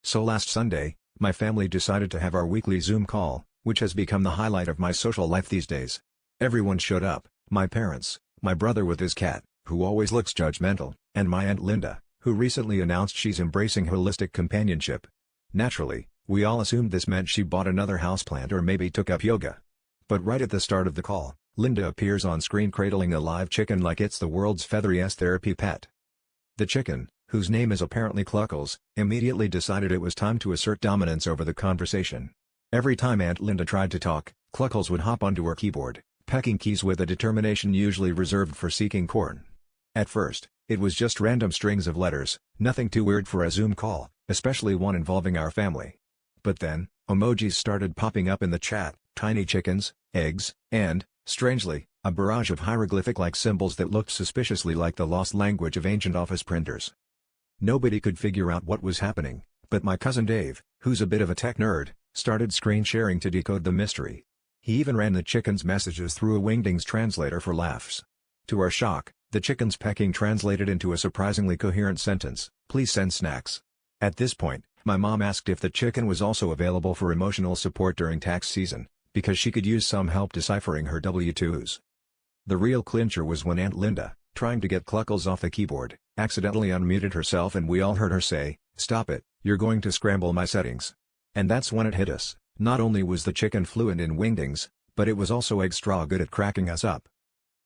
So last Sunday, my family decided to have our weekly Zoom call, which has become the highlight of my social life these days. Everyone showed up: my parents, my brother with his cat, who always looks judgmental, and my Aunt Linda, who recently announced she's embracing holistic companionship. Naturally, we all assumed this meant she bought another houseplant or maybe took up yoga. But right at the start of the call, Linda appears on screen cradling a live chicken like it's the world's featheriest therapy pet. The chicken, whose name is apparently Cluckles, immediately decided it was time to assert dominance over the conversation. Every time Aunt Linda tried to talk, Cluckles would hop onto her keyboard, pecking keys with a determination usually reserved for seeking corn. At first, it was just random strings of letters, nothing too weird for a Zoom call, especially one involving our family. But then, emojis started popping up in the chat: tiny chickens, eggs, and, strangely, a barrage of hieroglyphic-like symbols that looked suspiciously like the lost language of ancient office printers. Nobody could figure out what was happening, but my cousin Dave, who's a bit of a tech nerd, started screen sharing to decode the mystery. He even ran the chicken's messages through a Wingdings translator for laughs. To our shock, the chicken's pecking translated into a surprisingly coherent sentence: "Please send snacks." At this point, my mom asked if the chicken was also available for emotional support during tax season, because she could use some help deciphering her W-2s. The real clincher was when Aunt Linda, trying to get Cluckles off the keyboard, accidentally unmuted herself and we all heard her say, "Stop it, you're going to scramble my settings." And that's when it hit us: not only was the chicken fluent in Wingdings, but it was also extra good at cracking us up.